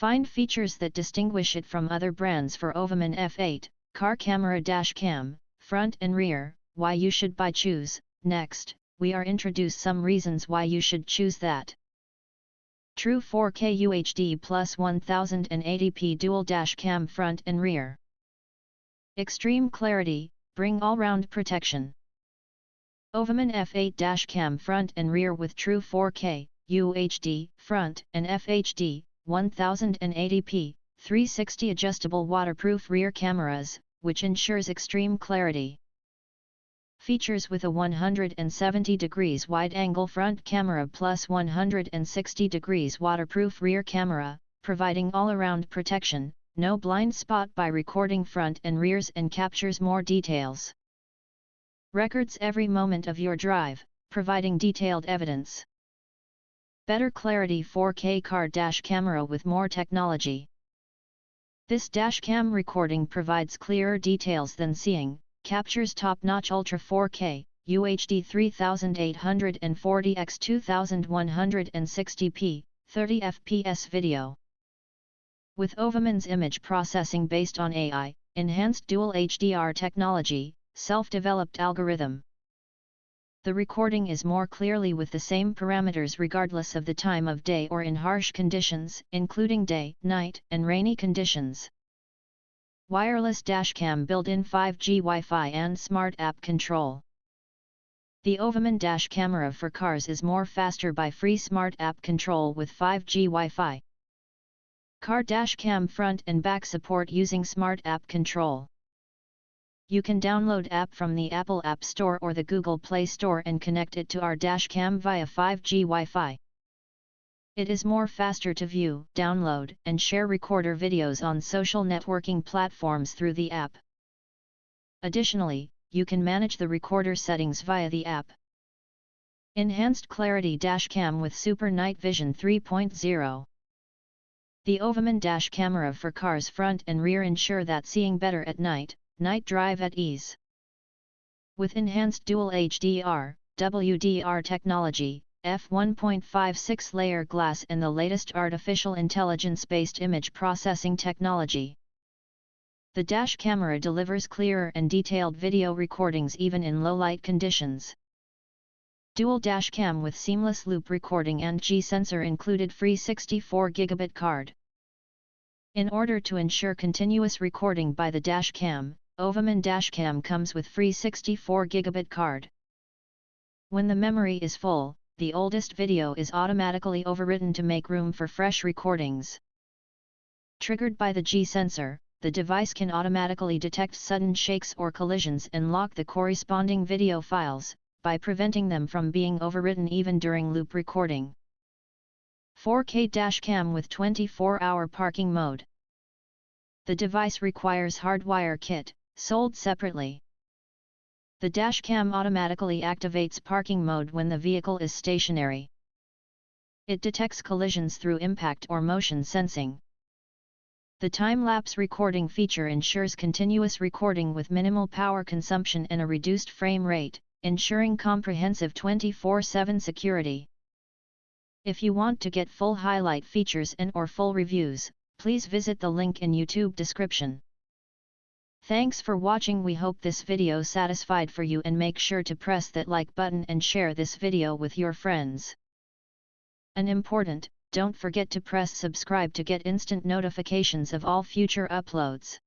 Find features that distinguish it from other brands for OVAMAN F8, car camera dash cam, front and rear, why you should buy choose. Next, we are introduce some reasons why you should choose that. True 4K UHD plus 1080p dual dash cam front and rear. Extreme clarity, bring all-round protection. OVAMAN F8 dash cam front and rear with true 4K UHD front and FHD 1080p 360 adjustable waterproof rear cameras, which ensures extreme clarity. Features with a 170 degrees wide-angle front camera plus 160 degrees waterproof rear camera, providing all-around protection, no blind spot by recording front and rears and captures more details. Records every moment of your drive, providing detailed evidence. Better clarity 4K car dash camera with more technology. This dashcam recording provides clearer details than seeing, captures top-notch Ultra 4K, UHD 3840x 2160p, 30 fps video. With OVAMAN's image processing based on AI, enhanced dual HDR technology, self-developed algorithm. The recording is more clearly with the same parameters regardless of the time of day or in harsh conditions, including day, night, and rainy conditions. Wireless dashcam built-in 5G Wi-Fi and smart app control. The OVAMAN dash camera for cars is more faster by free smart app control with 5G Wi-Fi. Car dashcam front and back support using smart app control. You can download app from the Apple App Store or the Google Play Store and connect it to our dashcam via 5G Wi-Fi. It is more faster to view, download, and share recorder videos on social networking platforms through the app. Additionally, you can manage the recorder settings via the app. Enhanced Clarity Dashcam with Super Night Vision 3.0. The OVAMAN dash camera for cars front and rear ensure that seeing better at night drive at ease. With enhanced dual HDR, WDR technology, f1.56 layer glass and the latest artificial intelligence-based image processing technology. The dash camera delivers clearer and detailed video recordings even in low-light conditions. Dual dash cam with seamless loop recording and G-sensor included free 64 gigabit card. In order to ensure continuous recording by the dash cam, OVAMAN dashcam comes with free 64 gigabit card. When the memory is full, the oldest video is automatically overwritten to make room for fresh recordings. Triggered by the G-sensor, the device can automatically detect sudden shakes or collisions and lock the corresponding video files, by preventing them from being overwritten even during loop recording. 4K dashcam with 24-hour parking mode. The device requires hardwire kit, sold separately. The dashcam automatically activates parking mode when the vehicle is stationary. It detects collisions through impact or motion sensing. The time-lapse recording feature ensures continuous recording with minimal power consumption and a reduced frame rate, ensuring comprehensive 24/7 security. If you want to get full highlight features and/or full reviews, please visit the link in YouTube description. Thanks for watching. We hope this video satisfied for you and make sure to press that like button and share this video with your friends. And important, don't forget to press subscribe to get instant notifications of all future uploads.